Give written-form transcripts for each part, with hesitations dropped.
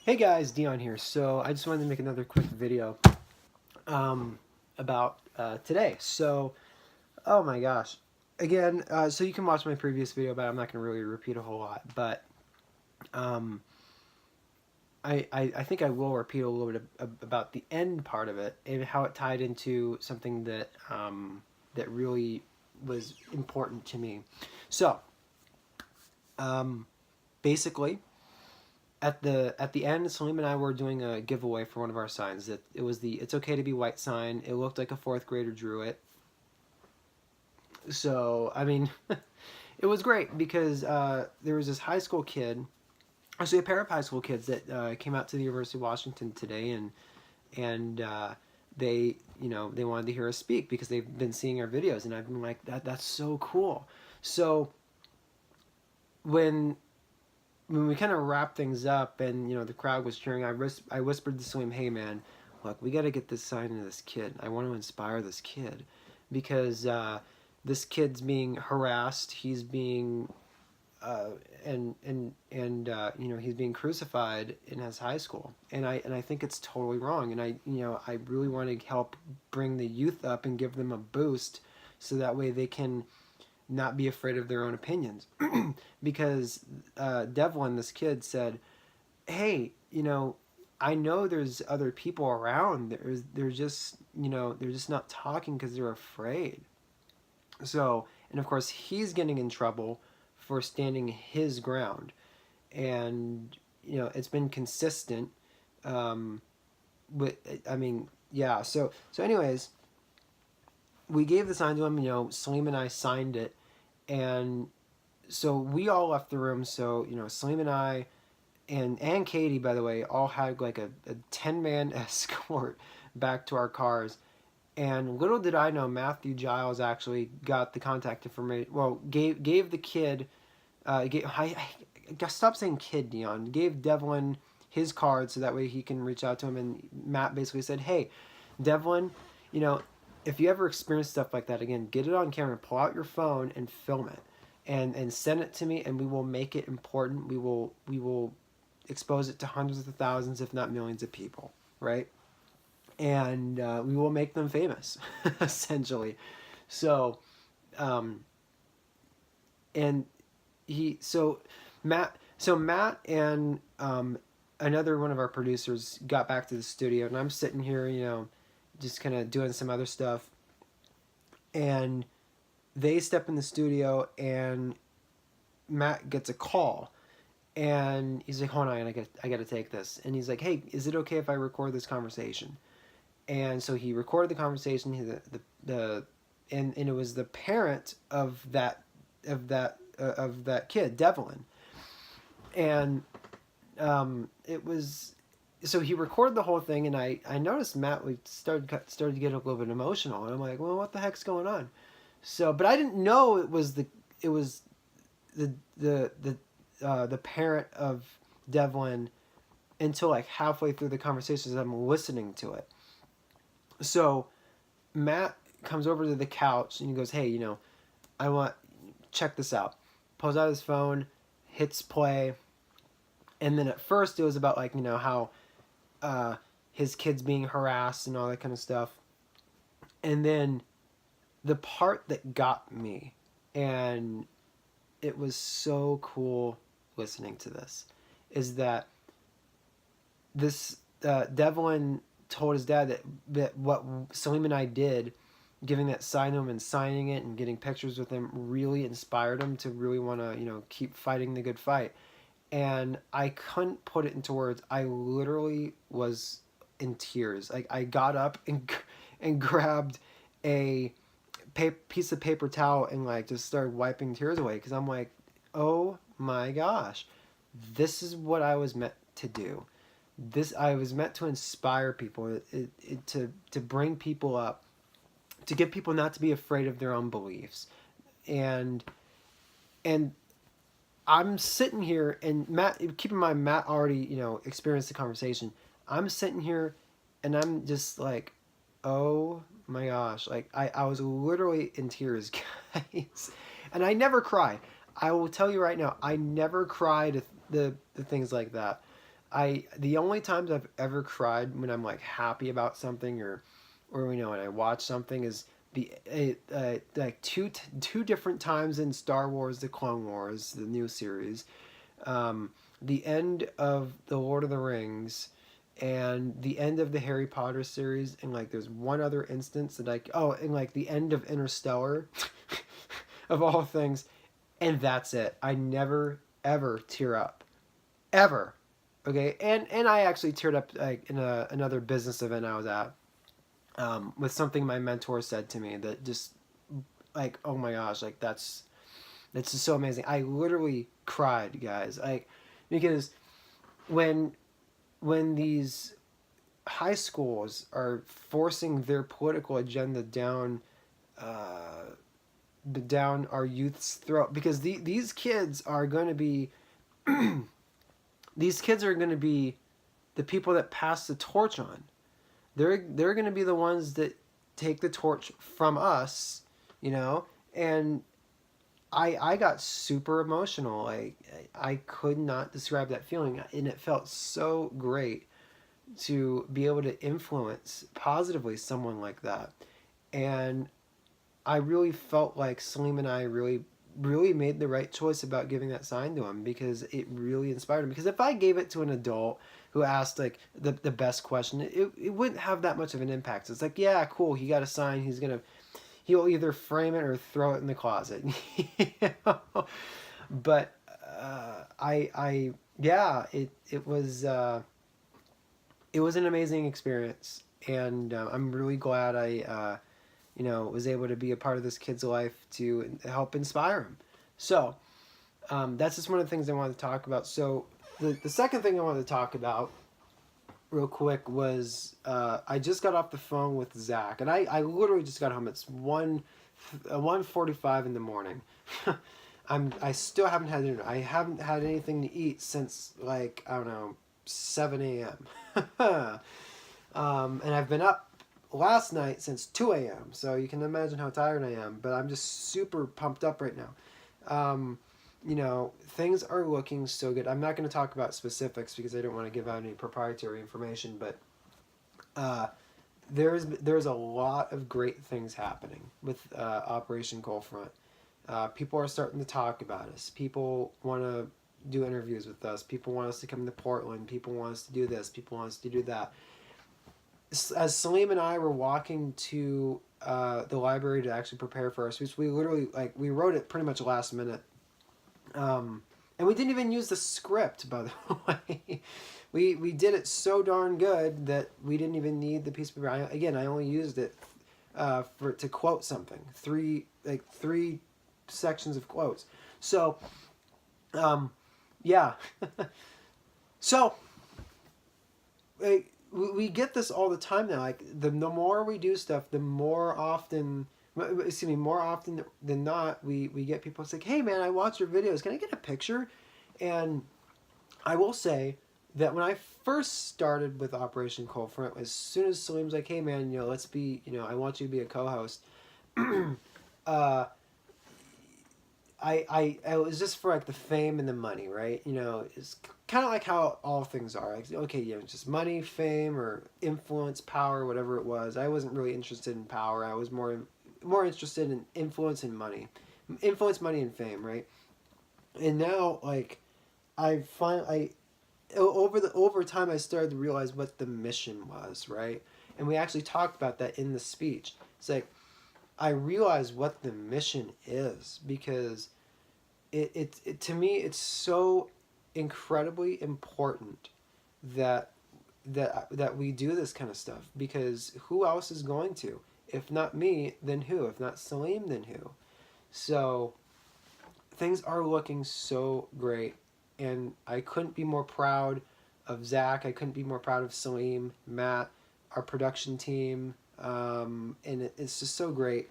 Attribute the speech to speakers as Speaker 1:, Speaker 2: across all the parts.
Speaker 1: Hey guys, Dion here. So I just wanted to make another quick video about today. Oh my gosh. Again, so you can watch my previous video, but I'm not going to really repeat a whole lot. But um, I think I will repeat a little bit about the end part of it and how it tied into something that that really was important to me. So um, basically, at the end, Salim and I were doing a giveaway for one of our signs. That it was the "It's okay to be white" sign. It looked like a fourth grader drew it. So I mean, it was great because there was this high school kid, actually a pair of high school kids that came out to the University of Washington today, and they they wanted to hear us speak because they've been seeing our videos, and I've been like that's so cool. So when when we kind of wrapped things up and the crowd was cheering, I whispered to Salim, "Hey man, look, we got to get this sign to this kid. I want to inspire this kid because this kid's being harassed. He's being uh, he's being crucified in his high school, and I think it's totally wrong. And I really want to help bring the youth up and give them a boost, so that way they can not be afraid of their own opinions." Because Devlin, this kid, said, "Hey, I know there's other people around. They're just they're just not talking because they're afraid." So, and of course, he's getting in trouble for standing his ground, and it's been consistent. Um, with I mean, yeah. Anyways, we gave the sign to him. Salim and I signed it, and so we all left the room. So Salim and I and Katie, by the way, all had like a 10-man escort back to our cars. And little did I know, Matthew Giles actually got the contact information. Well, gave the kid. Stop saying kid, Dion. Gave Devlin his card so that way he can reach out to him. And Matt basically said, "Hey, Devlin, you know, if you ever experience stuff like that again, get it on camera, pull out your phone and film it, and send it to me, and we will make it important. We will expose it to hundreds of thousands, if not millions of people, right? And we will make them famous, essentially." So, um, and he Matt and another one of our producers got back to the studio, and I'm sitting here, just kind of doing some other stuff, and they step in the studio, and Matt gets a call, and he's like, "Hold on, I got to take this," and he's like, "Hey, is it okay if I record this conversation?" And so he recorded the conversation. And it was the parent of that kid, Devlin, and it was. So he recorded the whole thing, and I noticed Matt started to get a little bit emotional, and I'm like, well, what the heck's going on? So, but I didn't know it was the parent of Devlin until like halfway through the conversation as I'm listening to it. So Matt comes over to the couch and he goes, "Hey, I want check this out." Pulls out his phone, hits play, and then at first it was about like how his kids being harassed and all that kind of stuff, and then the part that got me, and it was so cool listening to this, is that this Devlin told his dad that what Salim and I did, giving that sign to him and signing it and getting pictures with him, really inspired him to really want to keep fighting the good fight. And I couldn't put it into words. I literally was in tears. Like I got up and grabbed a piece of paper towel and like just started wiping tears away because I'm like, oh my gosh, this is what I was meant to do. This I was meant to inspire people, to bring people up, to get people not to be afraid of their own beliefs, and and I'm sitting here, and Matt, keep in mind, Matt already experienced the conversation. I'm sitting here, and I'm just like, oh my gosh, like I was literally in tears, guys, and I never cry. I will tell you right now, I never cried at the things like that. The only times I've ever cried when I'm like happy about something, or you know, when I watch something, is like two different times in Star Wars: The Clone Wars, the new series, the end of the Lord of the Rings, and the end of the Harry Potter series, and like there's one other instance that and like the end of Interstellar, of all things, and that's it. I never ever tear up, ever. Okay, and I actually teared up like in another business event I was at, with something my mentor said to me that just like, oh my gosh, like that's just so amazing. I literally cried, guys, like, because when these high schools are forcing their political agenda uh, down our youth's throat, because these kids are going to be these kids are going to be the people that pass the torch on. They're going to be the ones that take the torch from us, you know. And I got super emotional. I could not describe that feeling, and it felt so great to be able to influence positively someone like that. And I really felt like Salim and I really made the right choice about giving that sign to him, because it really inspired him. Because if I gave it to an adult who asked like the best question, it wouldn't have that much of an impact. It's like, yeah, cool, he got a sign, he'll either frame it or throw it in the closet. You know? But I yeah, it was an amazing experience, and I'm really glad I you know, was able to be a part of this kid's life to help inspire him. So that's just one of the things I wanted to talk about. So the second thing I wanted to talk about real quick was I just got off the phone with Zach, and I literally just got home. It's 1:45 in the morning. I still haven't had dinner. I haven't had anything to eat since like, I don't know, 7 a.m. And I've been up last night since 2 a.m. So you can imagine how tired I am. But I'm just super pumped up right now. You know, things are looking so good. I'm not going to talk about specifics because I don't want to give out any proprietary information, but there's a lot of great things happening with Operation Coldfront. People are starting to talk about us. People want to do interviews with us. People want us to come to Portland. People want us to do this. People want us to do that. As Salim and I were walking to the library to actually prepare for our speech, we literally, like, we wrote it pretty much last minute. And we didn't even use the script, by the way. We did it so darn good that we didn't even need the piece of paper. I only used it to quote something. Three sections of quotes. So, yeah. So, we get this all the time now. Like, the more we do stuff, the more often than not, we get people say, hey man, I watch your videos, can I get a picture? And I will say that when I first started with Operation Coldfront, as soon as Salim's like, hey man, you know, let's be, you know, I want you to be a co-host, I was just for like the fame and the money, right? You know, it's kind of like how all things are. Like, okay, yeah, it's just money, fame, or influence, power, whatever it was. I wasn't really interested in power. I was more interested in influence, money, and fame, right? And now, like, I over time I started to realize what the mission was, right? And we actually talked about that in the speech. It's like, I realized what the mission is, because it to me it's so incredibly important that that we do this kind of stuff, because who else is going to? If not me, then who? If not Salim, then who? So things are looking so great, and I couldn't be more proud of Zach. I couldn't be more proud of Salim, Matt, our production team, and it's just so great,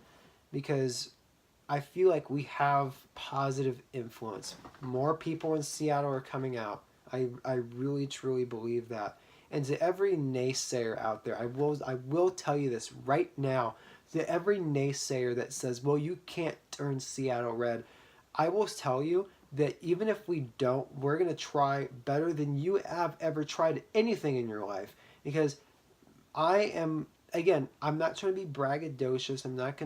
Speaker 1: because I feel like we have positive influence. More people in Seattle are coming out. I really truly believe that. And to every naysayer out there, I will tell you this right now. To every naysayer that says, "Well, you can't turn Seattle red," I will tell you that even if we don't, we're going to try better than you have ever tried anything in your life. Because I am, again, I'm not trying to be braggadocious. I'm not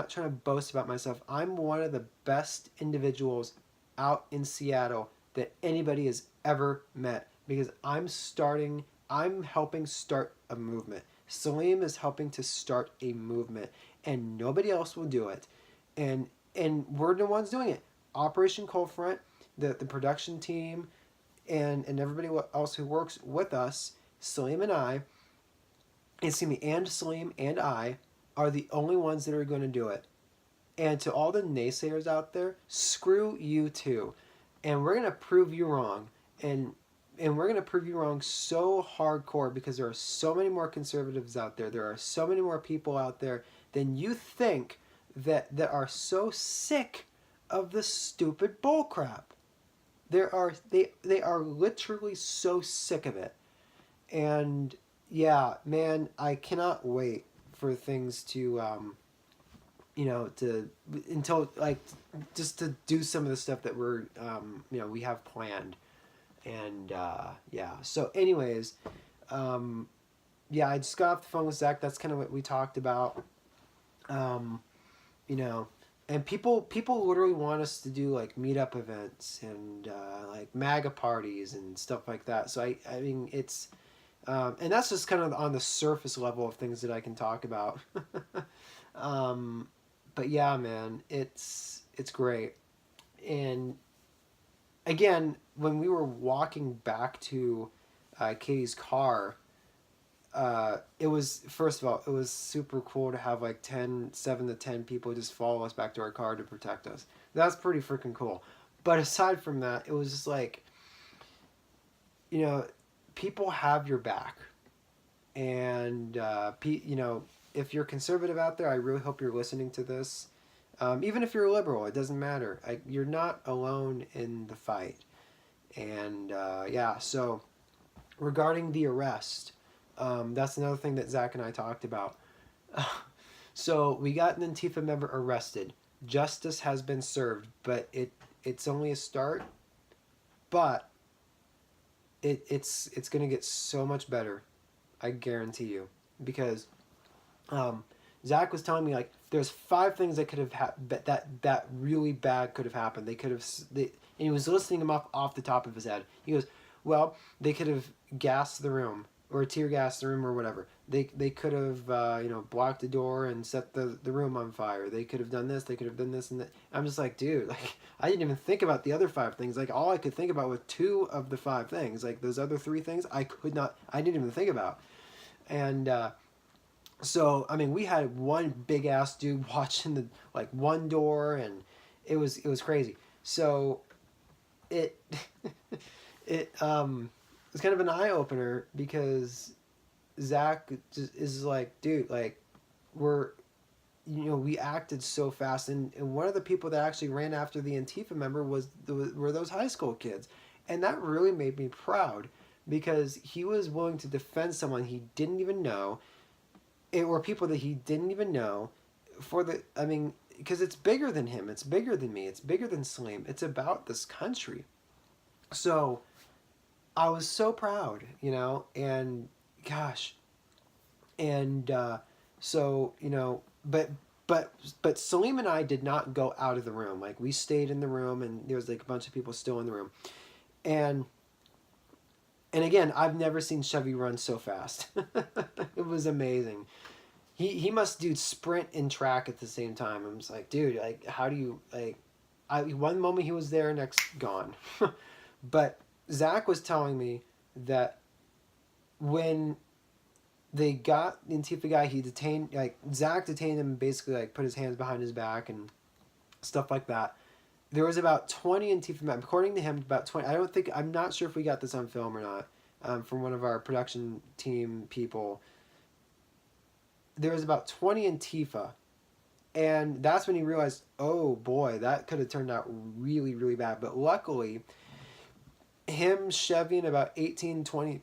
Speaker 1: trying to boast about myself. I'm one of the best individuals out in Seattle that anybody has ever met, because I'm helping start a movement. Salim is helping to start a movement, and nobody else will do it. And we're the ones doing it. Operation Cold Front, the production team, and everybody else who works with us, Salim and I, excuse me, and Salim and I are the only ones that are going to do it. And to all the naysayers out there, screw you too. And we're going to prove you wrong. And we're going to prove you wrong so hardcore, because there are so many more conservatives out there. There are so many more people out there than you think that are so sick of the stupid bullcrap. They are literally so sick of it. And yeah, man, I cannot wait for things to to until like just to do some of the stuff that we're we have planned. And yeah, so anyways, yeah, I just got off the phone with Zach. That's kind of what we talked about. You know, and people literally want us to do like meetup events and like MAGA parties and stuff like that. So I mean it's and that's just kind of on the surface level of things that I can talk about. But yeah, man, it's great. And again, when we were walking back to Katie's car, it was, first of all, it was super cool to have like 7 to 10 people just follow us back to our car to protect us. That's pretty freaking cool. But aside from that, it was just like, people have your back. And, if you're conservative out there, I really hope you're listening to this. Even if you're a liberal, it doesn't matter. You're not alone in the fight. And yeah, so regarding the arrest, that's another thing that Zach and I talked about. So we got an Antifa member arrested. Justice has been served, but it's only a start. But it's going to get so much better, I guarantee you, because Zach was telling me like there's 5 things that could have that really bad could have happened. And he was listing them off the top of his head. He goes, well, they could have gassed the room or tear gassed the room or whatever. They could have blocked the door and set the room on fire. They could have done this. They could have done this and that. I'm just like, dude, like I didn't even think about the other 5 things. Like all I could think about was 2 of the 5 things. Like those other 3 things I didn't even think about. And so I mean, we had one big ass dude watching the one door, and it was crazy. So it was kind of an eye opener, because Zach just is like, dude, like we acted so fast, and one of the people that actually ran after the Antifa member were those high school kids, and that really made me proud, because he was willing to defend someone he didn't even know, or people that he didn't even know, because it's bigger than him, it's bigger than me, it's bigger than Salim, it's about this country. So I was so proud, and gosh, and so but Salim and I did not go out of the room. Like we stayed in the room, and there was like a bunch of people still in the room, and again, I've never seen Chevy run so fast. It was amazing. He must do sprint and track at the same time. I'm just like, dude, like how do you one moment he was there, next gone. But Zach was telling me that when they got the Antifa guy, Zach detained him and basically put his hands behind his back and stuff like that. There was about 20 Antifa members, according to him, about 20. I'm not sure if we got this on film or not, from one of our production team people. There was about 20 Antifa, and that's when he realized, oh boy, that could have turned out really, really bad. But luckily, him, Chevy, and about 18, 20,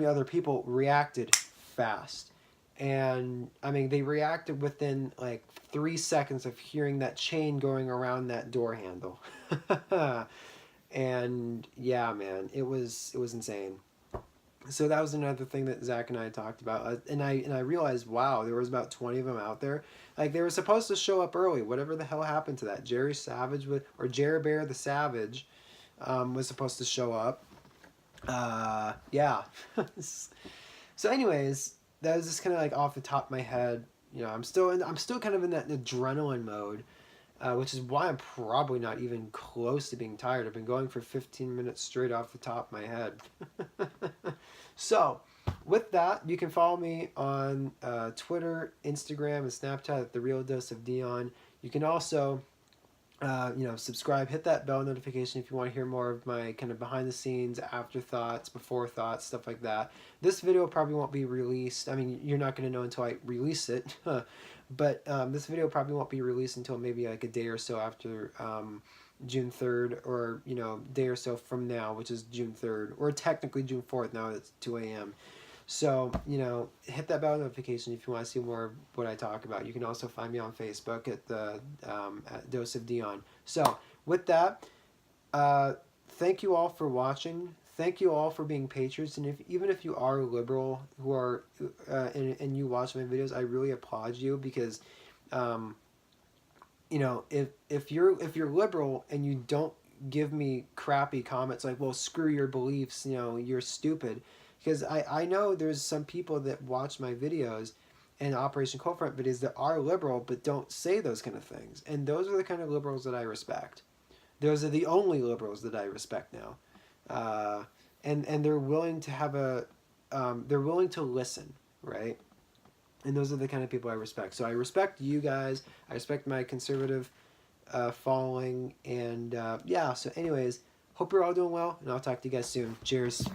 Speaker 1: other people reacted fast. And I mean, they reacted within like 3 seconds of hearing that chain going around that door handle. And yeah, man, it was insane. So that was another thing that Zach and I talked about, and I realized, wow, there was about 20 of them out there. Like they were supposed to show up early. Whatever the hell happened to that? Jerry Savage or Jerry Bear the Savage, was supposed to show up. Yeah. So, anyways, that was just kind of like off the top of my head. I'm still kind of in that adrenaline mode, which is why I'm probably not even close to being tired. I've been going for 15 minutes straight off the top of my head. So, with that, you can follow me on Twitter, Instagram, and Snapchat at The Real Dose of Dion. You can also subscribe, hit that bell notification if you want to hear more of my kind of behind the scenes, afterthoughts, before thoughts, stuff like that. This video probably won't be released. I mean, you're not going to know until I release it. But this video probably won't be released until maybe like a day or so after June 3rd, or, day or so from now, which is June 3rd, or technically June 4th now it's 2 a.m. So, hit that bell notification if you want to see more of what I talk about. You can also find me on Facebook at the at Dose of Dion. So, with that, thank you all for watching. Thank you all for being patrons. And even if you are liberal who are and you watch my videos, I really applaud you, because, if you're liberal and you don't give me crappy comments like, well, screw your beliefs, you're stupid. Because I know there's some people that watch my videos and Operation Cold Front videos that are liberal but don't say those kind of things. And those are the kind of liberals that I respect. Those are the only liberals that I respect now. And they're willing to have they're willing to listen, right? And those are the kind of people I respect. So I respect you guys. I respect my conservative following. And yeah, so anyways, hope you're all doing well. And I'll talk to you guys soon. Cheers.